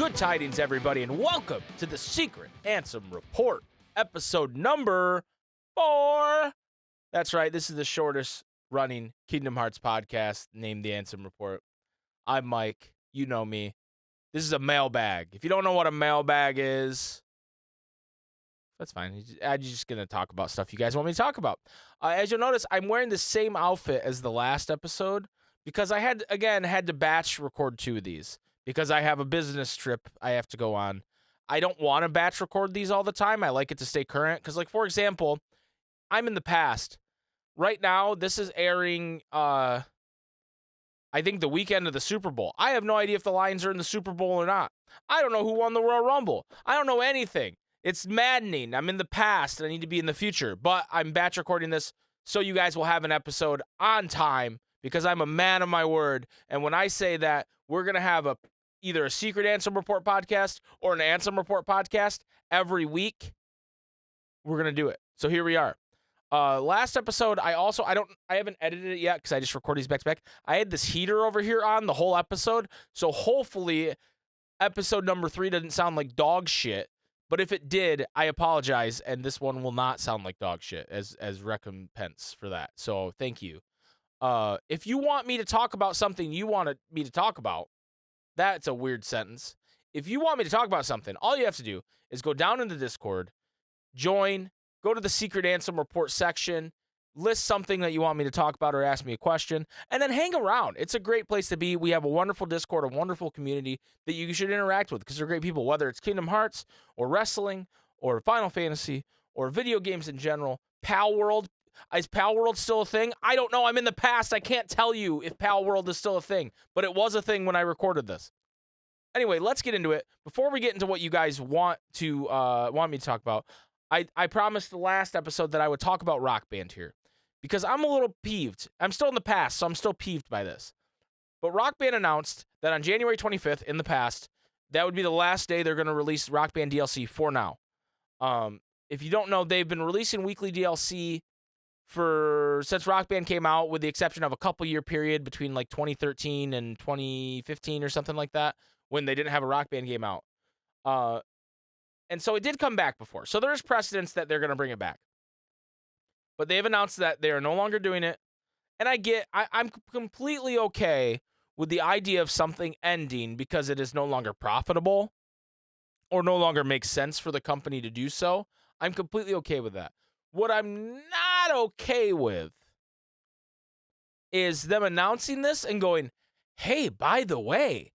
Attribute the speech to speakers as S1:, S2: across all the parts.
S1: Good tidings, everybody, and welcome to the Secret Ansem Report, episode number 4. That's right, this is the shortest running Kingdom Hearts podcast named the Ansem Report. I'm Mike, you know me. This is a mailbag. If you don't know what a mailbag is, that's fine. I'm just going to talk about stuff you guys want me to talk about. As you'll notice, I'm wearing the same outfit as the last episode because I had to batch record 2 of these. Because I have a business trip I have to go on. I don't want to batch record these all the time. I like it to stay current. Because, like, for example, I'm in the past. Right now, this is airing, I think, the weekend of the Super Bowl. I have no idea if the Lions are in the Super Bowl or not. I don't know who won the Royal Rumble. I don't know anything. It's maddening. I'm in the past, and I need to be in the future. But I'm batch recording this so you guys will have an episode on time. Because I'm a man of my word. And when I say that, we're going to have either a Secret Ansem Report podcast or an Ansem Report podcast every week. We're going to do it. So here we are. Last episode, I haven't edited it yet because I just recorded these back to back. I had this heater over here on the whole episode. So hopefully episode number 3 doesn't sound like dog shit. But if it did, I apologize. And this one will not sound like dog shit as recompense for that. So thank you. If you want me to talk about something you wanted me to talk about, that's a weird sentence. If you want me to talk about something, all you have to do is go down in the Discord, join, go to the Secret Ansem Report section, list something that you want me to talk about or ask me a question, and then hang around. It's a great place to be. We have a wonderful Discord, a wonderful community that you should interact with because they're great people, whether it's Kingdom Hearts or wrestling or Final Fantasy or video games in general, Pal World. Is Pal World still a thing? I don't know. I'm in the past. I can't tell you if Pal World is still a thing, but it was a thing when I recorded this. Anyway, let's get into it. Before we get into what you guys want me to talk about, I promised the last episode that I would talk about Rock Band here because I'm a little peeved. I'm still in the past, so I'm still peeved by this. But Rock Band announced that on January 25th in the past, that would be the last day they're going to release Rock Band DLC for now. If you don't know, they've been releasing weekly DLC since Rock Band came out, with the exception of a couple year period between like 2013 and 2015 or something like that, when they didn't have a Rock Band game out. And so it did come back before. So there's precedence that they're going to bring it back. But they've announced that they are no longer doing it. And I'm completely okay with the idea of something ending because it is no longer profitable or no longer makes sense for the company to do so. I'm completely okay with that. What I'm not okay with is them announcing this and going, hey, by the way,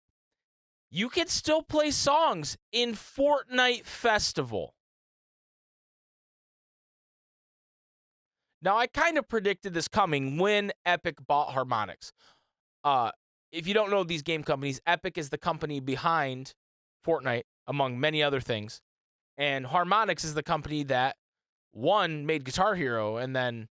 S1: you can still play songs in Fortnite Festival. Now, I kind of predicted this coming when Epic bought Harmonix. If you don't know these game companies, Epic is the company behind Fortnite, among many other things. And Harmonix is the company that made Guitar Hero, and then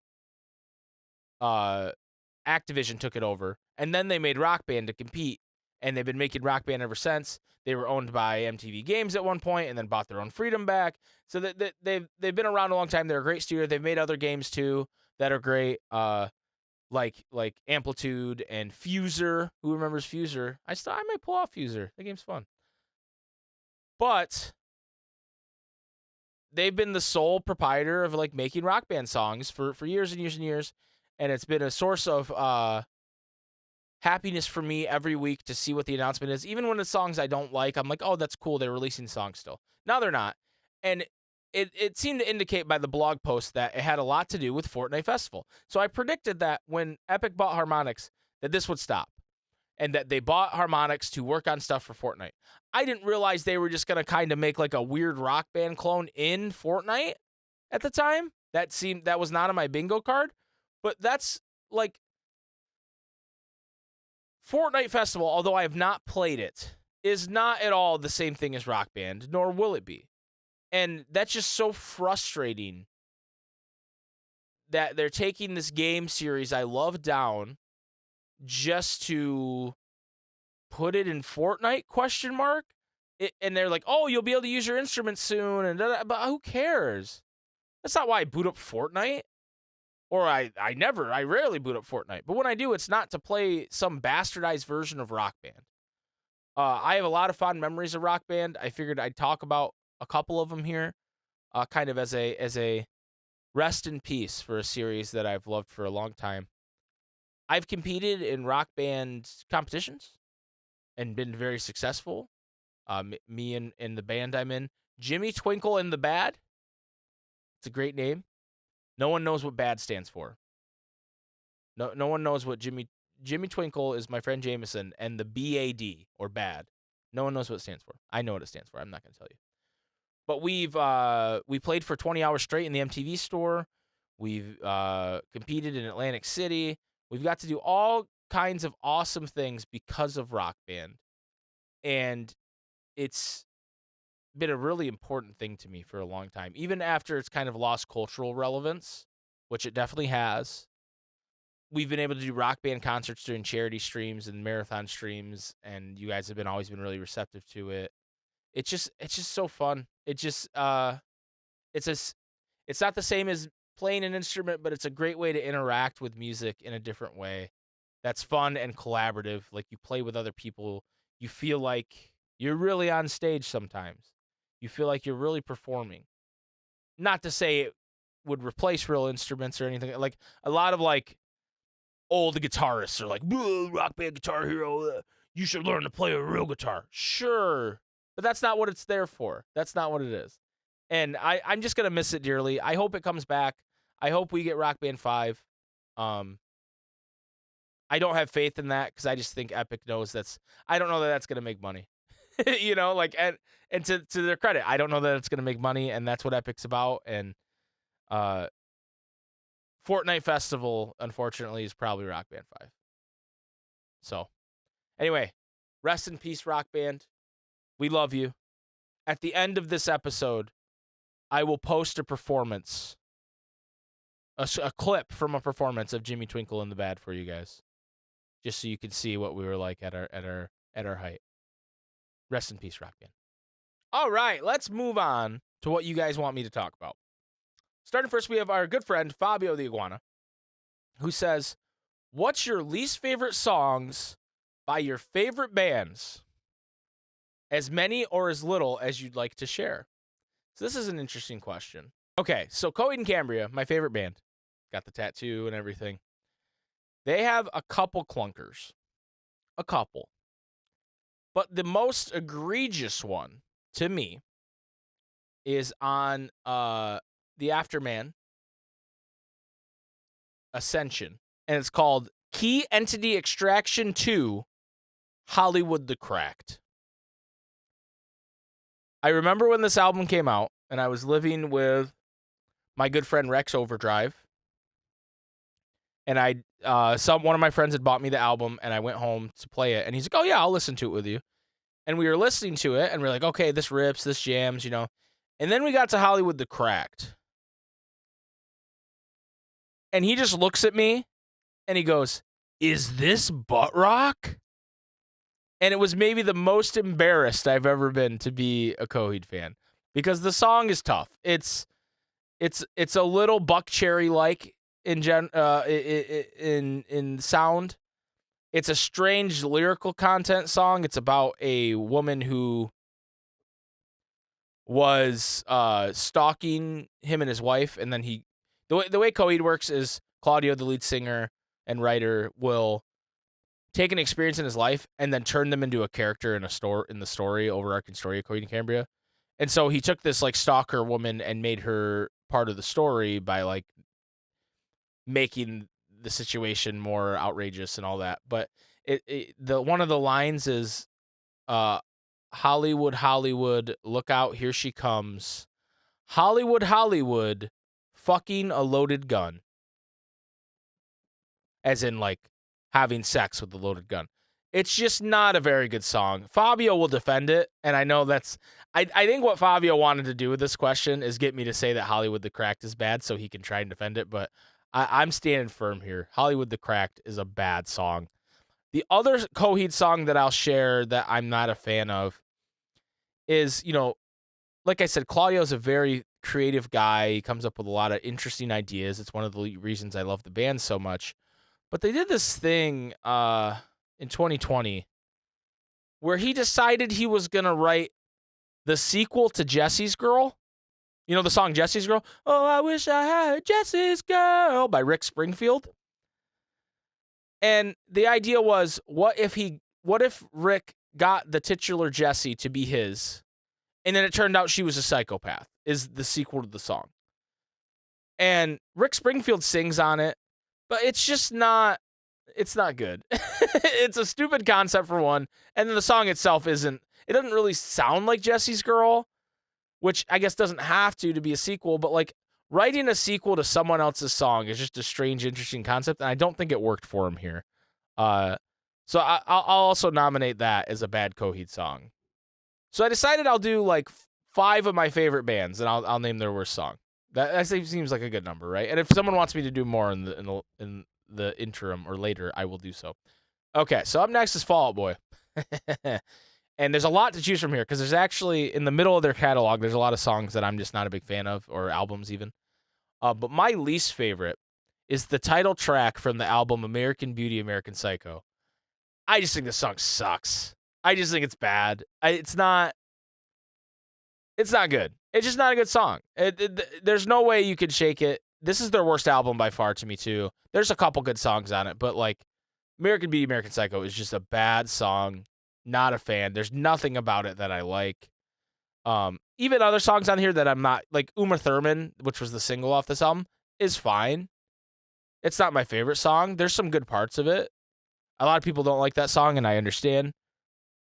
S1: Activision took it over, and then they made Rock Band to compete, and they've been making Rock Band ever since. They were owned by MTV Games at one point, and then bought their own freedom back. So they've been around a long time. They're a great studio. They've made other games too that are great, like Amplitude and Fuser. Who remembers Fuser? I might pull off Fuser. The game's fun, but they've been the sole proprietor of like making Rock Band songs for years and years and years. And it's been a source of happiness for me every week to see what the announcement is. Even when it's songs I don't like, I'm like, oh, that's cool. They're releasing songs still. Now they're not. And it seemed to indicate by the blog post that it had a lot to do with Fortnite Festival. So I predicted that when Epic bought Harmonix, that this would stop. And that they bought Harmonix to work on stuff for Fortnite. I didn't realize they were just going to kind of make like a weird Rock Band clone in Fortnite at the time. That was not on my bingo card. But that's like Fortnite Festival, although I have not played it, is not at all the same thing as Rock Band, nor will it be. And that's just so frustrating that they're taking this game series I love down just to put it in Fortnite, ? And they're like, oh, you'll be able to use your instruments soon. And but who cares? That's not why I boot up Fortnite. Or I rarely boot up Fortnite. But when I do, it's not to play some bastardized version of Rock Band. I have a lot of fond memories of Rock Band. I figured I'd talk about a couple of them here, kind of as a rest in peace for a series that I've loved for a long time. I've competed in Rock Band competitions and been very successful. Me and the band I'm in, Jimmy Twinkle and the Bad. It's a great name. No one knows what BAD stands for. No one knows what Jimmy Twinkle is. My friend Jameson, and the BAD or BAD. No one knows what it stands for. I know what it stands for. I'm not going to tell you. But we played for 20 hours straight in the MTV store. We've competed in Atlantic City. We've got to do all kinds of awesome things because of Rock Band, and it's been a really important thing to me for a long time, even after it's kind of lost cultural relevance, which it definitely has. We've been able to do Rock Band concerts during charity streams and marathon streams, and you guys have always been really receptive to it. It's just so fun. It's not the same as playing an instrument, but it's a great way to interact with music in a different way. That's fun and collaborative. Like, you play with other people. You feel like you're really on stage sometimes. You feel like you're really performing. Not to say it would replace real instruments or anything. Like, a lot of like old guitarists are like, Rock Band Guitar Hero, you should learn to play a real guitar. Sure, but that's not what it's there for. That's not what it is. And I'm just going to miss it dearly. I hope it comes back. I hope we get Rock Band 5. I don't have faith in that because I just think Epic knows I don't know that that's going to make money. Like, and to their credit, I don't know that it's going to make money, and that's what Epic's about. And Fortnite Festival, unfortunately, is probably Rock Band 5. So, anyway, rest in peace, Rock Band. We love you. At the end of this episode, I will post a performance, a clip from a performance of Jimmy Twinkle and the Bad for you guys, just so you can see what we were like at our height. Rest in peace, Rock Band. All right, let's move on to what you guys want me to talk about. Starting first, we have our good friend Fabio the Iguana, who says, "What's your least favorite songs by your favorite bands? As many or as little as you'd like to share." So this is an interesting question. Okay, so Coheed and Cambria, my favorite band, got the tattoo and everything. They have a couple clunkers. A couple. But the most egregious one, to me, is on the Afterman Ascension. And it's called Key Entity Extraction 2, Hollywood the Cracked. I remember when this album came out, and I was living with my good friend Rex Overdrive. And one of my friends had bought me the album, and I went home to play it. And he's like, "Oh yeah, I'll listen to it with you." And we were listening to it, and we're like, "Okay, this rips, this jams, And then we got to Hollywood the Cracked. And he just looks at me, and he goes, "Is this butt rock?" And it was maybe the most embarrassed I've ever been to be a Coheed fan, because the song is tough. It's a little Buckcherry like in sound. It's a strange lyrical content song. It's about a woman who was stalking him and his wife, and then the way Coheed works is Claudio, the lead singer and writer, will take an experience in his life and then turn them into a character in the story, overarching story of Coheed and Cambria. And so he took this like stalker woman and made her part of the story by like making the situation more outrageous and all that. But the one of the lines is, "Hollywood, Hollywood, look out, here she comes. Hollywood, Hollywood, fucking a loaded gun." As in, like, having sex with a loaded gun. It's just not a very good song. Fabio will defend it, and I know that's... I think what Fabio wanted to do with this question is get me to say that Hollywood the Cracked is bad so he can try and defend it, but I'm standing firm here. Hollywood the Cracked is a bad song. The other Coheed song that I'll share that I'm not a fan of is, like I said, Claudio's a very creative guy. He comes up with a lot of interesting ideas. It's one of the reasons I love the band so much. But they did this thing in 2020 where he decided he was going to write the sequel to Jesse's Girl. You know the song Jesse's Girl? Oh, I wish I had Jesse's Girl by Rick Springfield. And the idea was, what if Rick got the titular Jessie to be his, and then it turned out she was a psychopath, is the sequel to the song. And Rick Springfield sings on it, but it's just not good. It's a stupid concept for one, and then the song itself doesn't really sound like Jesse's Girl, which I guess doesn't have to be a sequel, but like writing a sequel to someone else's song is just a strange, interesting concept, and I don't think it worked for him here. So I'll also nominate that as a bad Coheed song. So I decided I'll do like 5 of my favorite bands, and I'll name their worst song. That seems like a good number, right? And if someone wants me to do more in the interim or later, I will do so. Okay, so up next is Fall Out Boy. And there's a lot to choose from here because there's actually, in the middle of their catalog, there's a lot of songs that I'm just not a big fan of, or albums even. But my least favorite is the title track from the album American Beauty, American Psycho. I just think the song sucks. I just think it's bad. It's not good. It's just not a good song. There's no way you could shake it. This is their worst album by far to me, too. There's a couple good songs on it, but like American Beauty, American Psycho is just a bad song. Not a fan. There's nothing about it that I like. Even other songs on here that I'm not, like Uma Thurman, which was the single off this album, is fine. It's not my favorite song. There's some good parts of it. A lot of people don't like that song, and I understand.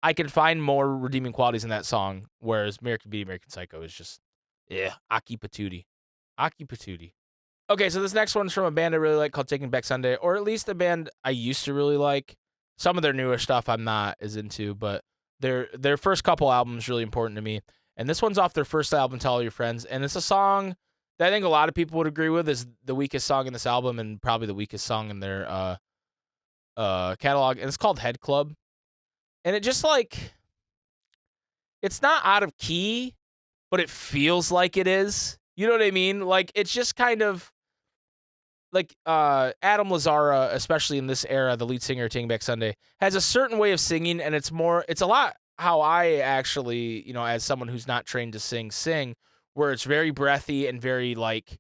S1: I can find more redeeming qualities in that song, whereas American Beauty, American Psycho is just, Aki Patootie. Aki Patootie. Okay, so this next one's from a band I really like called Taking Back Sunday, or at least a band I used to really like. Some of their newer stuff I'm not as into, but their first couple albums really important to me. And this one's off their first album, Tell All Your Friends, and it's a song that I think a lot of people would agree with is the weakest song in this album and probably the weakest song in their catalog, and it's called Head Club. And it just like, it's not out of key, but it feels like it is. You know what I mean? Like, it's just kind of like Adam Lazzara, especially in this era, the lead singer of Taking Back Sunday, has a certain way of singing, and it's a lot how I actually, as someone who's not trained to sing, where it's very breathy and very like,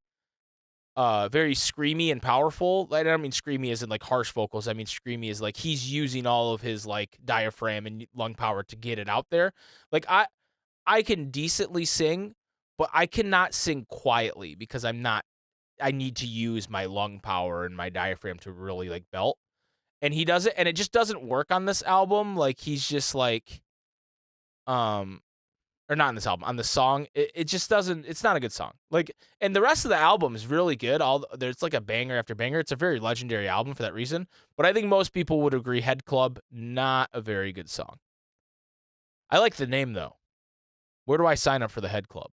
S1: very screamy and powerful. I don't mean screamy as in like harsh vocals. I mean screamy as like he's using all of his like diaphragm and lung power to get it out there. Like I can decently sing, but I cannot sing quietly because I need to use my lung power and my diaphragm to really like belt. And he does it, and it just doesn't work on this album. Like he's just like, or not on this album, on the song, it just doesn't, it's not a good song. Like, and the rest of the album is really good. There's like a banger after banger. It's a very legendary album for that reason. But I think most people would agree Head Club, not a very good song. I like the name though. Where do I sign up for the Head Club?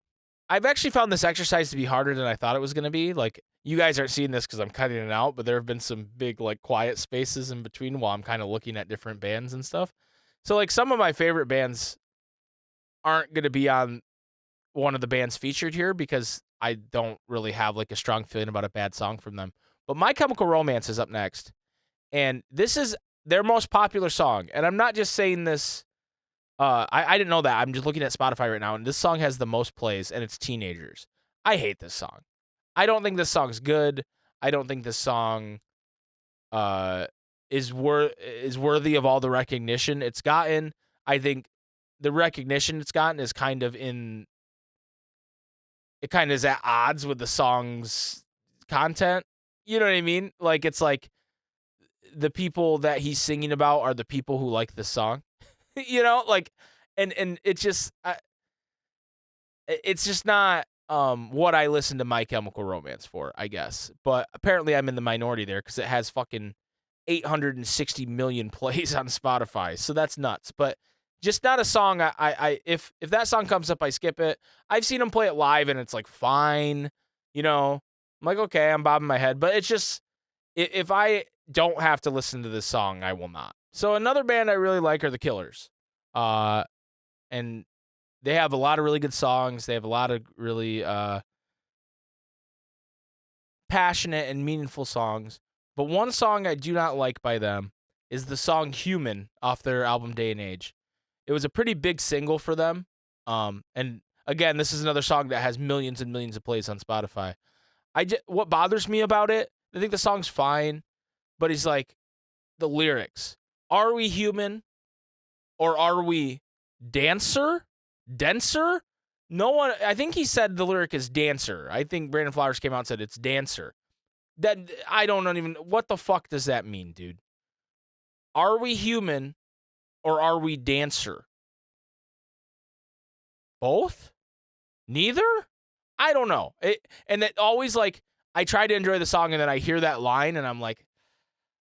S1: I've actually found this exercise to be harder than I thought it was going to be. Like, you guys aren't seeing this because I'm cutting it out, but there have been some big like quiet spaces in between while I'm kind of looking at different bands and stuff. So like some of my favorite bands aren't going to be on one of the bands featured here because I don't really have like a strong feeling about a bad song from them. But My Chemical Romance is up next, and this is their most popular song. And I'm not just saying this, I didn't know that. I'm just looking at Spotify right now, and this song has the most plays, and it's Teenagers. I hate this song. I don't think this song's good. I don't think this song is worthy of all the recognition it's gotten. I think the recognition it's gotten is kind of is at odds with the song's content. You know what I mean? Like, it's like the people that he's singing about are the people who like this song. Like, and it's just, it's just not what I listen to My Chemical Romance for, I guess. But apparently I'm in the minority there because it has fucking 860 million plays on Spotify. So that's nuts. But just not a song. If that song comes up, I skip it. I've seen him play it live, and it's like fine. I'm like, okay, I'm bobbing my head. But it's just, if I don't have to listen to this song, I will not. So another band I really like are The Killers. And they have a lot of really good songs. They have a lot of really passionate and meaningful songs. But one song I do not like by them is the song Human off their album Day and Age. It was a pretty big single for them. And again, this is another song that has millions and millions of plays on Spotify. What bothers me about it, I think the song's fine, but he's like, the lyrics. Are we human or are we dancer? Denser? No one, I think he said the lyric is dancer. I think Brandon Flowers came out and said it's dancer. That, I don't even, what the fuck does that mean, dude? Are we human or are we dancer? Both? Neither? I don't know. And it always like, I try to enjoy the song and then I hear that line and I'm like,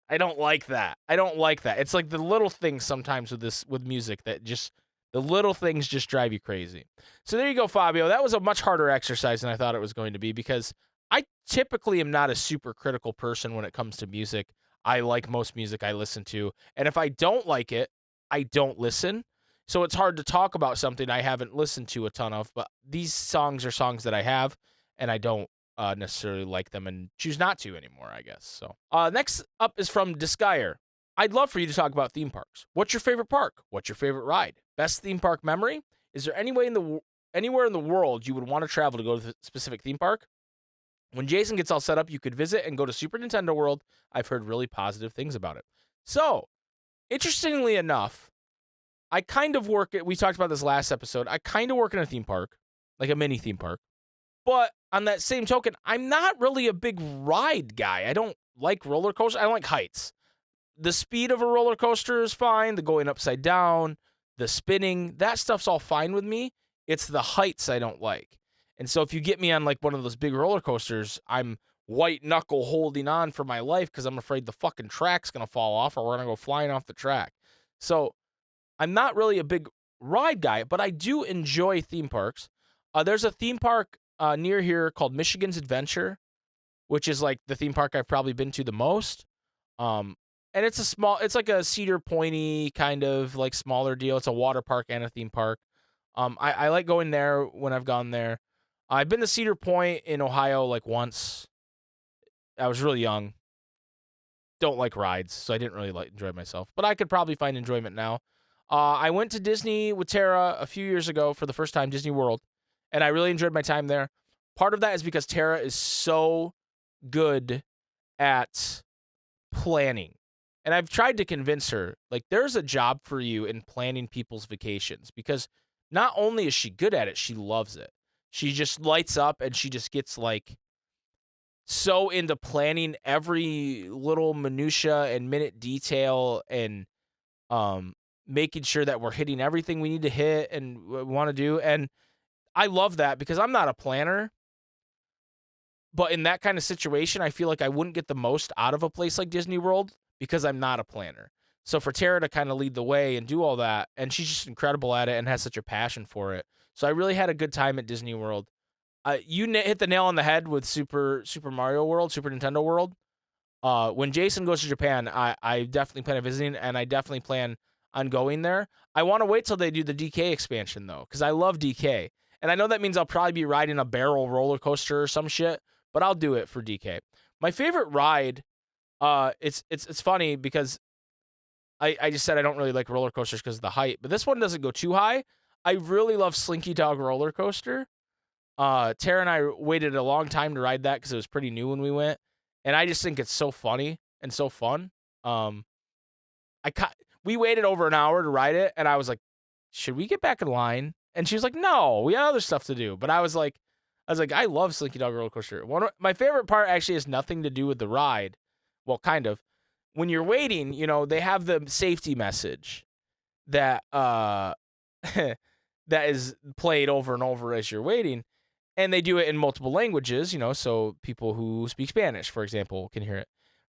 S1: I don't like that. I don't like that. It's like the little things sometimes with music that just, the little things just drive you crazy. So there you go, Fabio. That was a much harder exercise than I thought it was going to be because I typically am not a super critical person when it comes to music. I like most music I listen to. And if I don't like it, I don't listen. So it's hard to talk about something I haven't listened to a ton of. But these songs are songs that I have, and I don't necessarily like them and choose not to anymore, I guess. So next up is from Disguire. I'd love for you to talk about theme parks. What's your favorite park? What's your favorite ride? Best theme park memory? Is there anywhere in the world you would want to travel to go to the specific theme park? When Jason gets all set up, you could visit and go to Super Nintendo World. I've heard really positive things about it. So, interestingly enough, I kind of work at, we talked about this last episode, I kind of work in a theme park, like a mini theme park. But on that same token, I'm not really a big ride guy. I don't like roller coasters. I don't like heights. The speed of a roller coaster is fine. The going upside down, the spinning, that stuff's all fine with me. It's the heights I don't like. And so if you get me on like one of those big roller coasters, I'm white knuckle holding on for my life because I'm afraid the fucking track's going to fall off or we're going to go flying off the track. So I'm not really a big ride guy, but I do enjoy theme parks. There's a theme park near here called Michigan's Adventure, which is like the theme park I've probably been to the most. And it's like a Cedar Pointy kind of like smaller deal. It's a water park and a theme park. I like going there when I've gone there. I've been to Cedar Point in Ohio like once. I was really young. Don't like rides, so I didn't really enjoy myself. But I could probably find enjoyment now. I went to Disney with Tara a few years ago for the first time, Disney World, and I really enjoyed my time there. Part of that is because Tara is so good at planning. And I've tried to convince her, like, there's a job for you in planning people's vacations because not only is she good at it, she loves it. She just lights up and she just gets, like, so into planning every little minutia and minute detail and making sure that we're hitting everything we need to hit and want to do. And I love that because I'm not a planner. But in that kind of situation, I feel like I wouldn't get the most out of a place like Disney World because I'm not a planner. So for Tara to kind of lead the way and do all that, and she's just incredible at it and has such a passion for it. So I really had a good time at Disney World. You hit the nail on the head with Super Mario World, Super Nintendo World. When Jason goes to Japan, I definitely plan on visiting, and I definitely plan on going there. I want to wait till they do the DK expansion, though, because I love DK. And I know that means I'll probably be riding a barrel roller coaster or some shit, but I'll do it for DK. My favorite ride, it's funny because I just said I don't really like roller coasters because of the height, but this one doesn't go too high. I really love Slinky Dog roller coaster. Tara and I waited a long time to ride that because it was pretty new when we went, and I just think it's so funny and so fun. We waited over an hour to ride it, and I was like, should we get back in line? And she was like, no, we have other stuff to do. But I was like, I love Slinky Dog roller coaster. My favorite part actually has nothing to do with the ride. Well, kind of. When you're waiting, they have the safety message that that is played over and over as you're waiting. And they do it in multiple languages, so people who speak Spanish, for example, can hear it.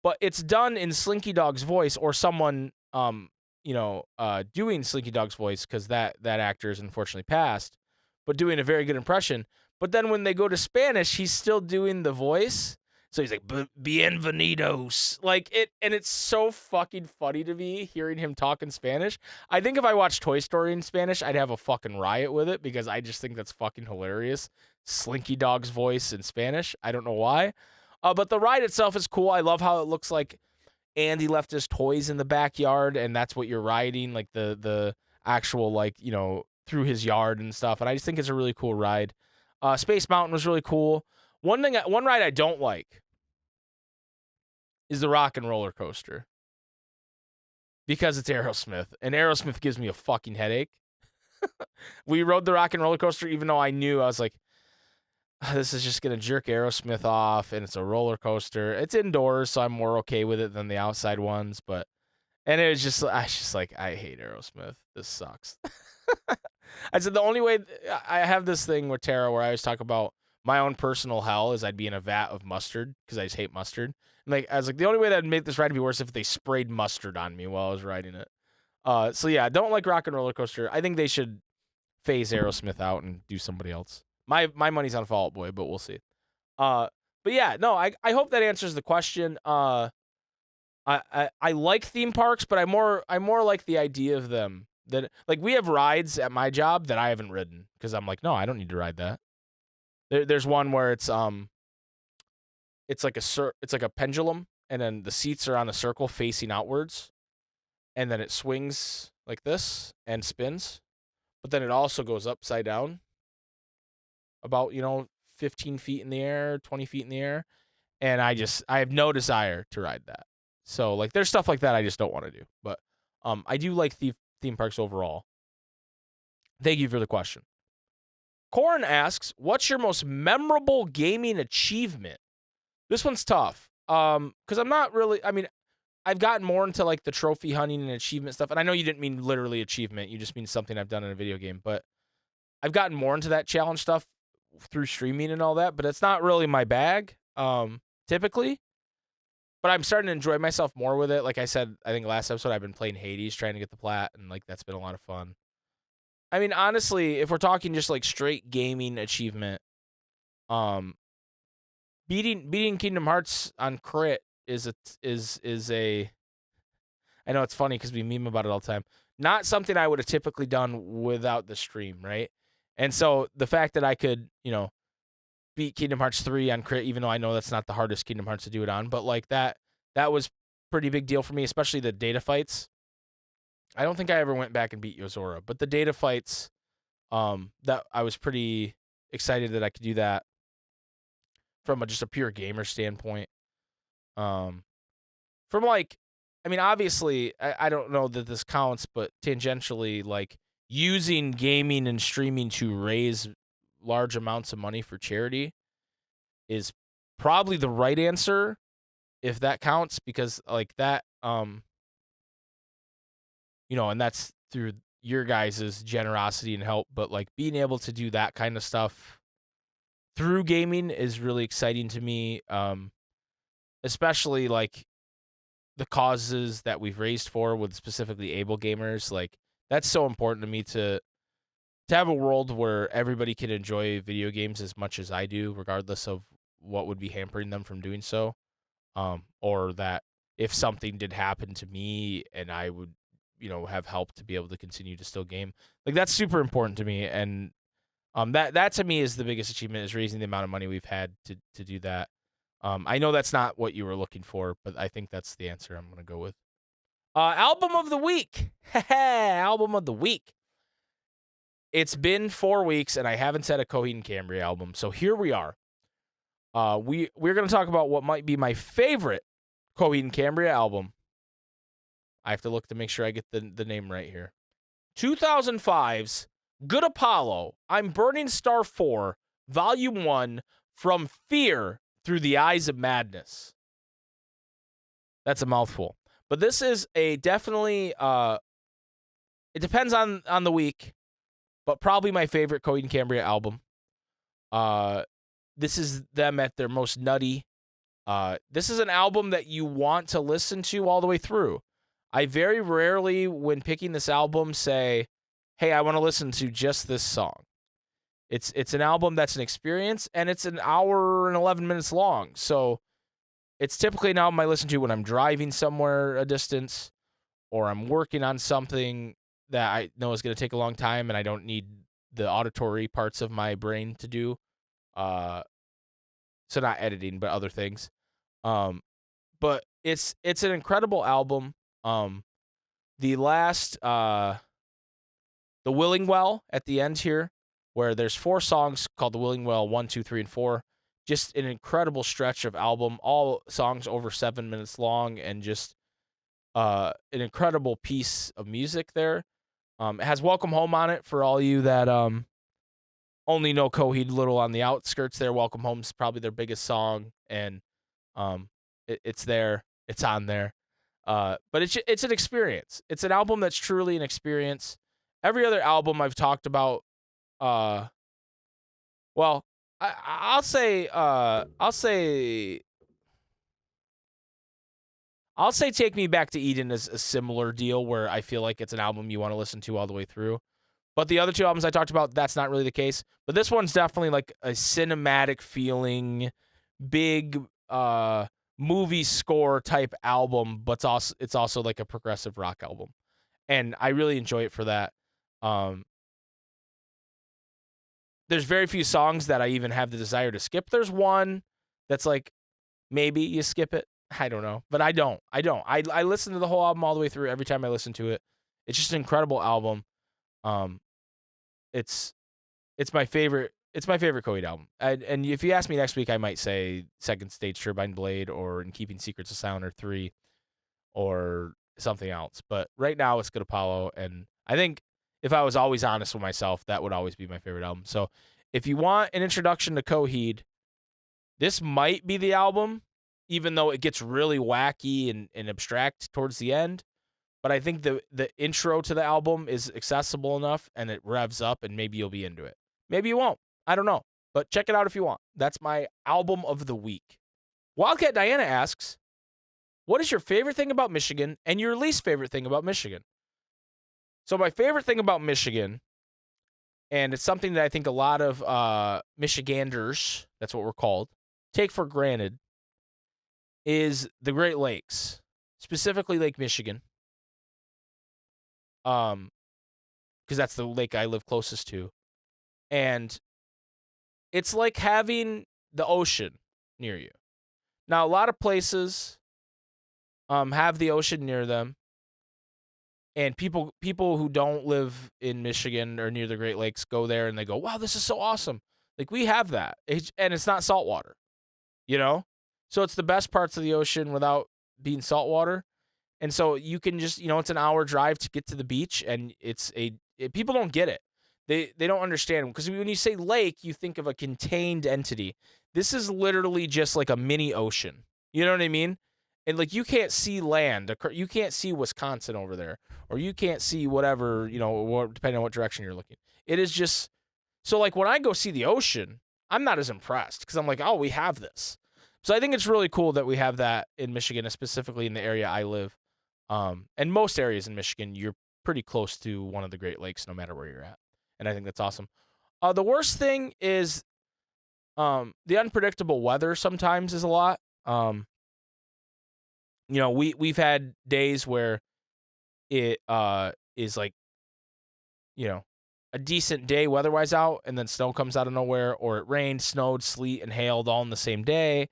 S1: But it's done in Slinky Dog's voice or someone, doing Slinky Dog's voice because that actor is unfortunately passed, but doing a very good impression. But then when they go to Spanish, he's still doing the voice. So he's like, bienvenidos. And it's so fucking funny to me hearing him talk in Spanish. I think if I watched Toy Story in Spanish, I'd have a fucking riot with it because I just think that's fucking hilarious. Slinky Dog's voice in Spanish. I don't know why. But the ride itself is cool. I love how it looks like Andy left his toys in the backyard, and that's what you're riding. Like the actual, like, through his yard and stuff. And I just think it's a really cool ride. Space Mountain was really cool. One ride I don't like is the Rock and Roller Coaster because it's Aerosmith, and Aerosmith gives me a fucking headache. We rode the Rock and Roller Coaster even though I was like, this is just going to jerk Aerosmith off, and it's a roller coaster. It's indoors, so I'm more okay with it than the outside ones, and it was just, I was just like, I hate Aerosmith. This sucks. I said the only way, I have this thing with Tara where I always talk about my own personal hell is I'd be in a vat of mustard because I just hate mustard. And like, I was like, the only way that'd make this ride be worse if they sprayed mustard on me while I was riding it. So yeah, don't like Rock and Roller Coaster. I think they should phase Aerosmith out and do somebody else. My money's on Fall Out Boy, but we'll see. But yeah, no, I hope that answers the question. I like theme parks, but I more like the idea of them. That, like, we have rides at my job that I haven't ridden because I'm like, no, I don't need to ride that. There's one where it's like a pendulum, and then the seats are on a circle facing outwards, and then it swings like this and spins, but then it also goes upside down about 15 feet in the air, 20 feet in the air, and I have no desire to ride that. So, like, there's stuff like that I just don't want to do, but I do like theme parks overall. Thank you for the question. Corin asks, what's your most memorable gaming achievement? This one's tough. Because I'm not really, I mean, I've gotten more into like the trophy hunting and achievement stuff. And I know you didn't mean literally achievement. You just mean something I've done in a video game. But I've gotten more into that challenge stuff through streaming and all that. But it's not really my bag, typically. But I'm starting to enjoy myself more with it. Like I said, I think last episode, I've been playing Hades, trying to get the plat. And like, that's been a lot of fun. I mean, honestly, if we're talking just like straight gaming achievement, beating Kingdom Hearts on crit is a I know it's funny because we meme about it all the time. Not something I would have typically done without the stream, right? And so the fact that I could, beat Kingdom Hearts 3 on crit, even though I know that's not the hardest Kingdom Hearts to do it on, but like that was pretty big deal for me, especially the data fights. I don't think I ever went back and beat Yozora, but the data fights, that I was pretty excited that I could do that from just a pure gamer standpoint. From like, I mean, obviously, I don't know that this counts, but tangentially, like, using gaming and streaming to raise large amounts of money for charity is probably the right answer, if that counts, because like that, and that's through your guys' generosity and help, but like being able to do that kind of stuff through gaming is really exciting to me, especially like the causes that we've raised for with specifically able gamers. Like, that's so important to me to have a world where everybody can enjoy video games as much as I do, regardless of what would be hampering them from doing so. Or that if something did happen to me and I would, have help to be able to continue to still game. Like, that's super important to me. And that to me is the biggest achievement, is raising the amount of money we've had to do that. I know that's not what you were looking for, but I think that's the answer I'm going to go with. Album of the week. Album of the week. It's been 4 weeks, and I haven't said a Coheed and Cambria album, so here we are. We're going to talk about what might be my favorite Coheed and Cambria album. I have to look to make sure I get the name right here. 2005's Good Apollo, I'm Burning Star 4, Volume 1, From Fear Through the Eyes of Madness. That's a mouthful. But this is a definitely, it depends on the week, but probably my favorite Coheed and Cambria album. This is them at their most nutty. This is an album that you want to listen to all the way through. I very rarely, when picking this album, say, hey, I want to listen to just this song. It's an album that's an experience, and it's an hour and 11 minutes long. So it's typically an album I listen to when I'm driving somewhere a distance, or I'm working on something that I know is going to take a long time and I don't need the auditory parts of my brain to do. So not editing, but other things. But it's an incredible album. The last The Willing Well at the end here, where there's 4 songs called The Willing Well 1, 2, 3, and 4. Just an incredible stretch of album, all songs over 7 minutes long, and just an incredible piece of music there. It has Welcome Home on it for all you that only know Coheed Little on the outskirts there. Welcome Home is probably their biggest song, and it's there. It's on there. But it's an experience. It's an album that's truly an experience. Every other album I've talked about, well, I'll say Take Me Back to Eden is a similar deal where I feel like it's an album you want to listen to all the way through. But the other 2 albums I talked about, that's not really the case. But this one's definitely like a cinematic feeling, big movie score type album, but it's also like a progressive rock album. And I really enjoy it for that. There's very few songs that I even have the desire to skip. There's one that's like, maybe you skip it. I don't know, but I don't. I listen to the whole album all the way through every time I listen to it. It's just an incredible album. It's my favorite. It's my favorite Coheed album. And if you ask me next week, I might say Second Stage Turbine Blade or In Keeping Secrets of Silent Earth 3 or something else. But right now it's Good Apollo. And I think if I was always honest with myself, that would always be my favorite album. So if you want an introduction to Coheed, this might be the album, even though it gets really wacky and abstract towards the end. But I think the intro to the album is accessible enough and it revs up and maybe you'll be into it. Maybe you won't. I don't know. But check it out if you want. That's my album of the week. Wildcat Diana asks, what is your favorite thing about Michigan and your least favorite thing about Michigan? So my favorite thing about Michigan, and it's something that I think a lot of Michiganders, that's what we're called, take for granted, is the Great Lakes, specifically Lake Michigan. Because that's the lake I live closest to. And it's like having the ocean near you. Now, a lot of places have the ocean near them. And people who don't live in Michigan or near the Great Lakes go there and they go, wow, this is so awesome. Like, we have that. And it's not salt water, you know? So it's the best parts of the ocean without being salt water. And so you can just, it's an hour drive to get to the beach, and people don't get it. They don't understand, because when you say lake, you think of a contained entity. This is literally just like a mini ocean. You know what I mean? And like, you can't see land. You can't see Wisconsin over there, or you can't see whatever, depending on what direction you're looking. It is just, so like when I go see the ocean, I'm not as impressed because I'm like, oh, we have this. So I think it's really cool that we have that in Michigan, specifically in the area I live. And most areas in Michigan, you're pretty close to one of the Great Lakes, no matter where you're at. And I think that's awesome. The worst thing is the unpredictable weather sometimes is a lot. We've had days where it is like, a decent day weather-wise out, and then snow comes out of nowhere, or it rained, snowed, sleet, and hailed all in the same day.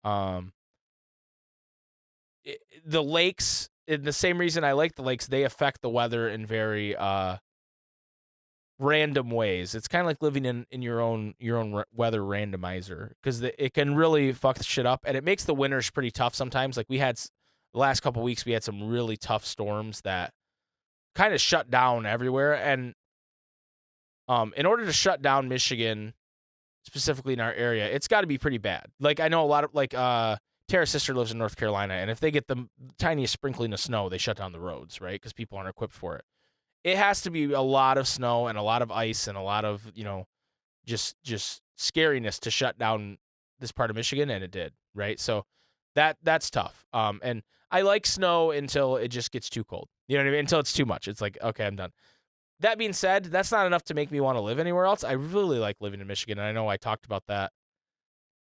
S1: The lakes, in the same reason I like the lakes, they affect the weather in very random ways. It's kind of like living in your own weather randomizer, because it can really fuck shit up, and it makes the winters pretty tough sometimes. Like, we had the last couple weeks, we had some really tough storms that kind of shut down everywhere. And in order to shut down Michigan, specifically in our area, it's got to be pretty bad. Like, I know a lot of, like, Tara's sister lives in North Carolina, and if they get the tiniest sprinkling of snow, they shut down the roads, right? Because people aren't equipped for it. It has to be a lot of snow and a lot of ice and a lot of, just scariness to shut down this part of Michigan, and it did, right? So that's tough. And I like snow until it just gets too cold. You know what I mean? Until it's too much. It's like, okay, I'm done. That being said, that's not enough to make me want to live anywhere else. I really like living in Michigan, and I know I talked about that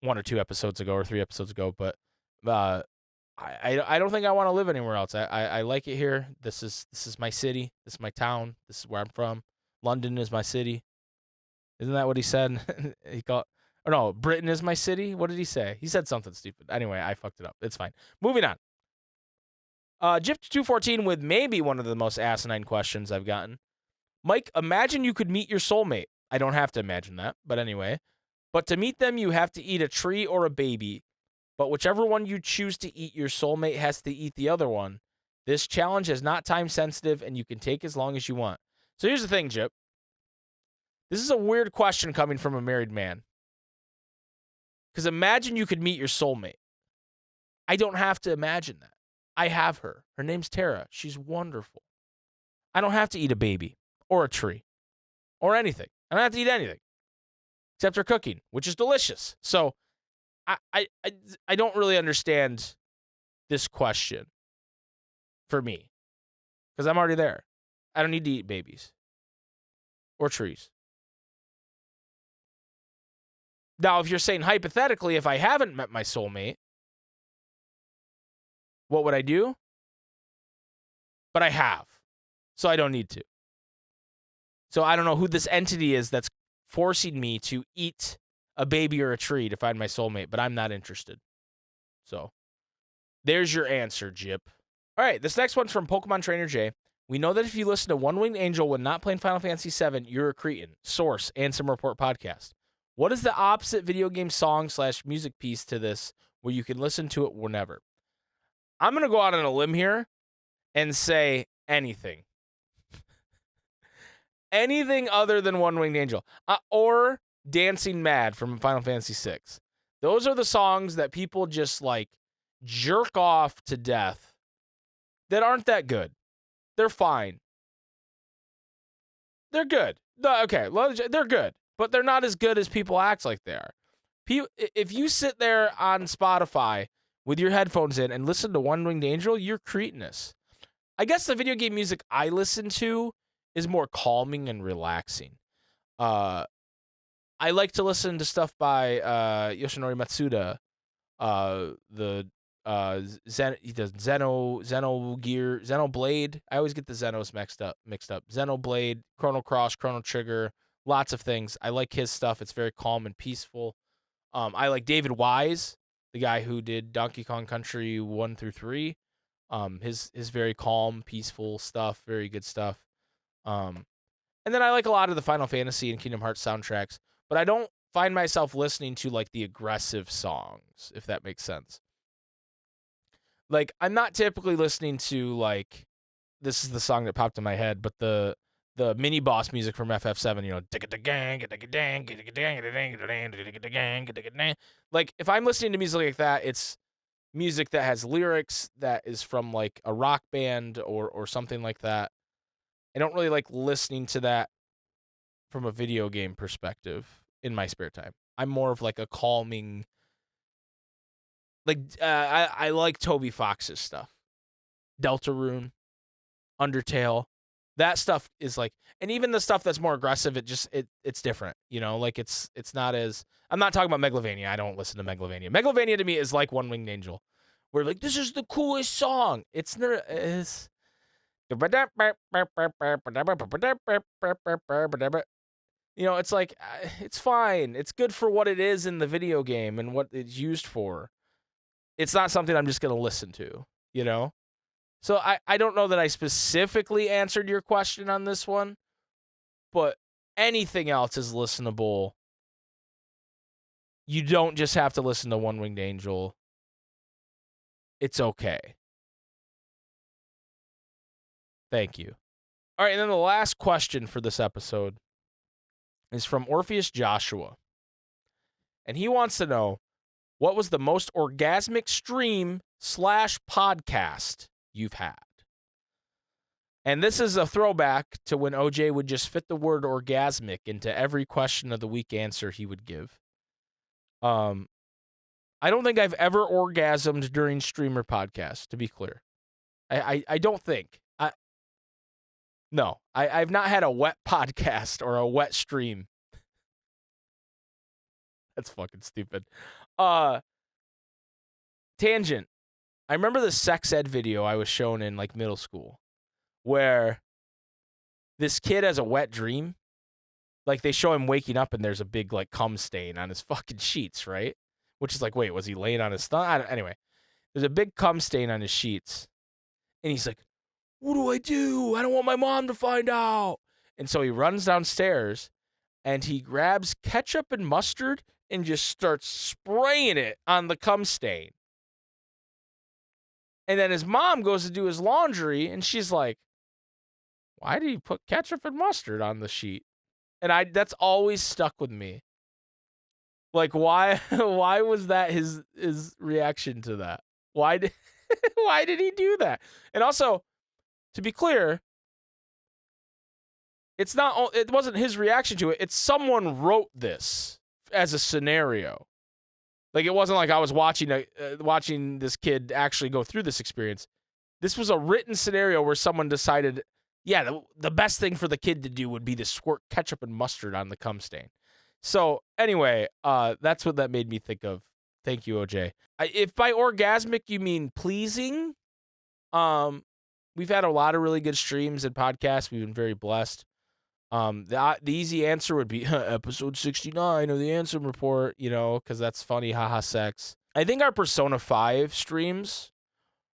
S1: 1 or 2 episodes ago or 3 episodes ago, but I don't think I want to live anywhere else. I like it here. This is my city. This is my town. This is where I'm from. London is my city. Isn't that what he said? Britain is my city. What did he say? He said something stupid. Anyway, I fucked it up. It's fine. Moving on. Gypt214 with maybe one of the most asinine questions I've gotten. Mike, imagine you could meet your soulmate. I don't have to imagine that, but anyway. But to meet them, you have to eat a tree or a baby. But whichever one you choose to eat, your soulmate has to eat the other one. This challenge is not time sensitive, and you can take as long as you want. So here's the thing, Jip. This is a weird question coming from a married man. Because imagine you could meet your soulmate. I don't have to imagine that. I have her. Her name's Tara. She's wonderful. I don't have to eat a baby or a tree or anything. I don't have to eat anything except her cooking, which is delicious. So I don't really understand this question for me because I'm already there. I don't need to eat babies or trees. Now, if you're saying hypothetically, if I haven't met my soulmate, what would I do? But I have, so I don't need to. So I don't know who this entity is that's forcing me to eat a baby or a tree to find my soulmate, but I'm not interested. So there's your answer, Jip. All right, this next one's from Pokemon Trainer J. We know that if you listen to One Winged Angel when not playing Final Fantasy VII, you're a cretin. Source, Ansem Report Podcast. What is the opposite video game song/music piece to this where you can listen to it whenever? I'm going to go out on a limb here and say anything. Anything other than One Winged Angel. Or Dancing Mad from Final Fantasy VI. Those are the songs that people just like jerk off to death that aren't that good. They're fine. They're good. Okay, they're good, but they're not as good as people act like they are. If you sit there on Spotify with your headphones in and listen to One Winged Angel, you're cretinous. I guess the video game music I listen to is more calming and relaxing. I like to listen to stuff by Yoshinori Matsuda, Xenoblade. I always get the Xenos mixed up. Xenoblade, Chrono Cross, Chrono Trigger, lots of things. I like his stuff. It's very calm and peaceful. I like David Wise, the guy who did Donkey Kong Country 1 through 3. His very calm, peaceful stuff, very good stuff. And then I like a lot of the Final Fantasy and Kingdom Hearts soundtracks, but I don't find myself listening to like the aggressive songs, if that makes sense. Like, I'm not typically listening to like, this is the song that popped in my head, but the mini boss music from FF7, you know, like if I'm listening to music like that, it's music that has lyrics that is from like a rock band or something like that. I don't really like listening to that from a video game perspective in my spare time. I'm more of like a calming, like I like Toby Fox's stuff, Deltarune, Undertale. That stuff is like, and even the stuff that's more aggressive, it's different, you know, like it's not as, I'm not talking about Megalovania. I don't listen to Megalovania. Megalovania to me is like One Winged Angel. We're like, this is the coolest song. It's you know, it's like, it's fine. It's good for what it is in the video game and what it's used for. It's not something I'm just going to listen to, you know? So I don't know that I specifically answered your question on this one, but anything else is listenable. You don't just have to listen to One Winged Angel. It's okay. Thank you. All right, and then the last question for this episode is from Orpheus Joshua. And he wants to know, what was the most orgasmic stream/podcast you've had? And this is a throwback to when OJ would just fit the word orgasmic into every question of the week answer he would give. I don't think I've ever orgasmed during streamer podcast, to be clear. I don't think. No, I've not had a wet podcast or a wet stream. That's fucking stupid. Tangent. I remember the sex ed video I was shown in like middle school where this kid has a wet dream. Like they show him waking up and there's a big like cum stain on his fucking sheets, right? Which is like, wait, was he laying on his stomach? Anyway, there's a big cum stain on his sheets. And he's like, what do? I don't want my mom to find out. And so he runs downstairs and he grabs ketchup and mustard and just starts spraying it on the cum stain. And then his mom goes to do his laundry and she's like, why did he put ketchup and mustard on the sheet? And that's always stuck with me. Like, why was that his reaction to that? Why did he do that? And also, to be clear, it wasn't his reaction to it. It's someone wrote this as a scenario. Like, it wasn't like I was watching this kid actually go through this experience. This was a written scenario where someone decided, yeah, the best thing for the kid to do would be to squirt ketchup and mustard on the cum stain. So anyway, that's what that made me think of. Thank you, OJ. If by orgasmic you mean pleasing, we've had a lot of really good streams and podcasts. We've been very blessed. The easy answer would be episode 69 of the Ansem Report, because that's funny, haha sex. I think our Persona 5 streams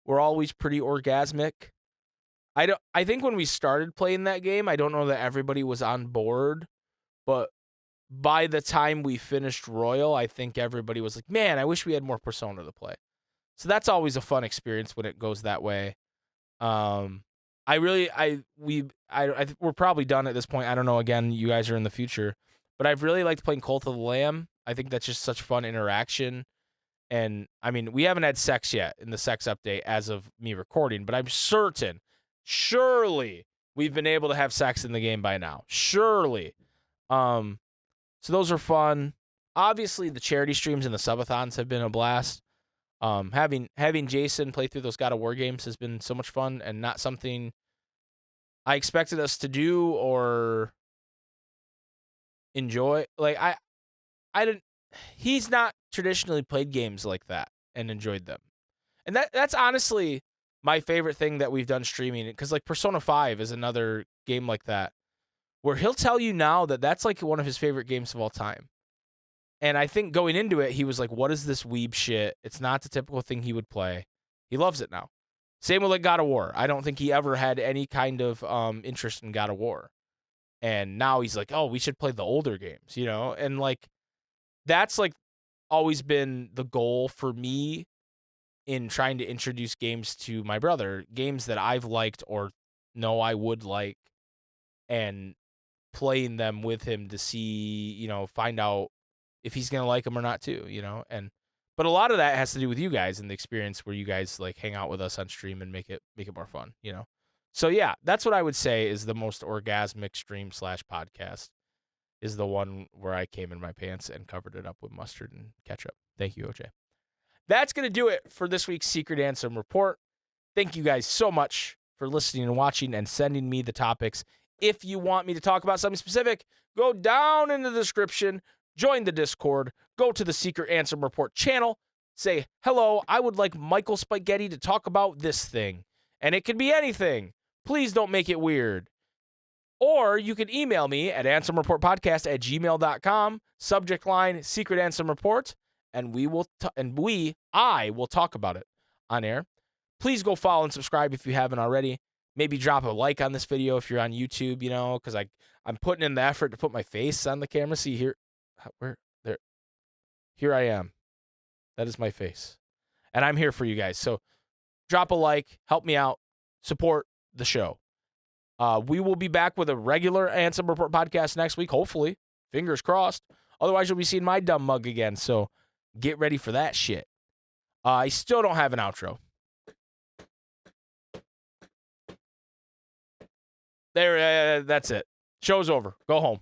S1: were always pretty orgasmic. I think when we started playing that game, I don't know that everybody was on board, but by the time we finished Royal, I think everybody was like, man, I wish we had more Persona to play. So that's always a fun experience when it goes that way. We're probably done at this point. I don't know. Again, you guys are in the future, but I've really liked playing Cult of the Lamb. I think that's just such fun interaction. And I mean, we haven't had sex yet in the sex update as of me recording, but I'm surely we've been able to have sex in the game by now. Surely. So those are fun. Obviously, the charity streams and the subathons have been a blast. Having Jason play through those God of War games has been so much fun and not something I expected us to do or enjoy. Like I didn't. He's not traditionally played games like that and enjoyed them, and that's honestly my favorite thing that we've done streaming. Because like Persona 5 is another game like that, where he'll tell you now that that's like one of his favorite games of all time. And I think going into it, he was like, what is this weeb shit? It's not the typical thing he would play. He loves it now. Same with like God of War. I don't think he ever had any kind of interest in God of War. And now he's like, oh, we should play the older games, And like, that's like always been the goal for me in trying to introduce games to my brother, games that I've liked or know I would like, and playing them with him to see, find out if he's going to like them or not too, but a lot of that has to do with you guys and the experience where you guys like hang out with us on stream and make it more fun, So yeah, that's what I would say is the most orgasmic stream / podcast is the one where I came in my pants and covered it up with mustard and ketchup. Thank you, OJ. That's going to do it for this week's Secret Ansem Report. Thank you guys so much for listening and watching and sending me the topics. If you want me to talk about something specific, go down in the description, join the Discord, go to the Secret Ansem Report channel, say, hello, I would like Michael SpikeGhetti to talk about this thing. And it can be anything. Please don't make it weird. Or you can email me at ansomreportpodcast@gmail.com, subject line, Secret Ansem Report, and I will talk about it on air. Please go follow and subscribe if you haven't already. Maybe drop a like on this video if you're on YouTube, because I'm putting in the effort to put my face on the camera. See here, there, here I am. That is my face. And I'm here for you guys. So drop a like, help me out, support the show. We will be back with a regular Ansem Report podcast next week, hopefully. Fingers crossed. Otherwise, you'll be seeing my dumb mug again. So get ready for that shit. I still don't have an outro. There, that's it. Show's over. Go home.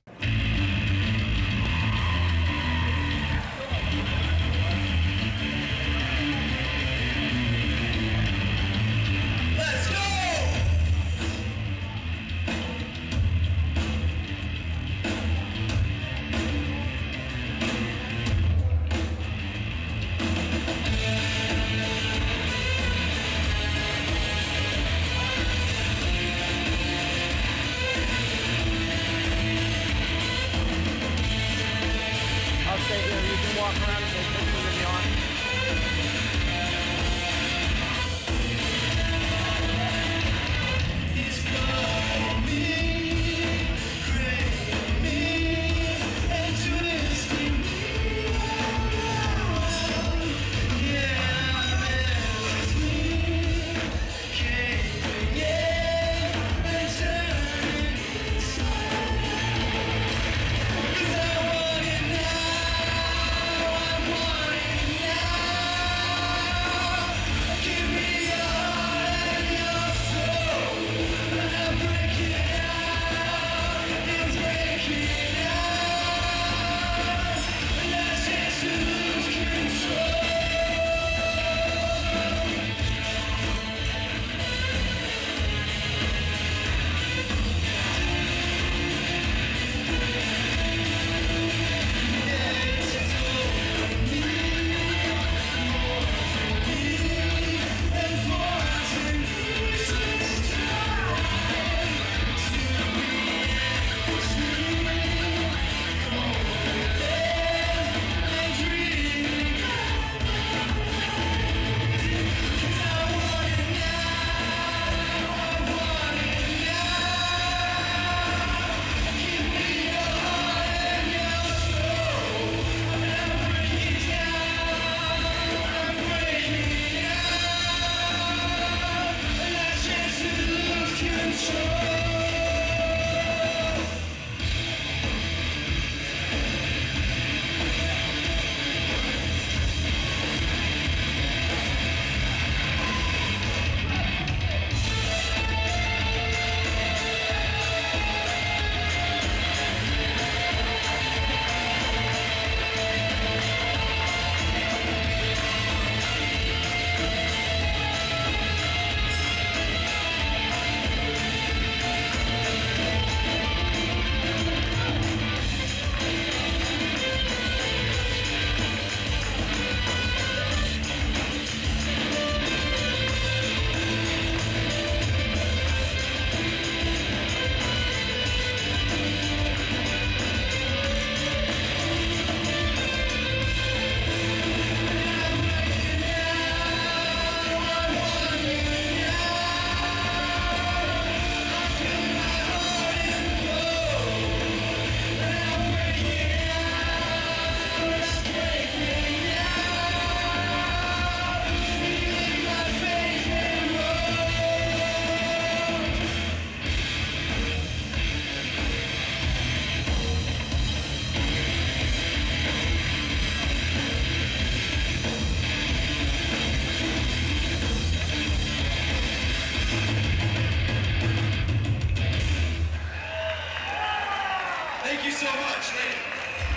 S2: Let's go! I'll stay here. You can walk around and take pictures if you want.
S3: Thank you so much.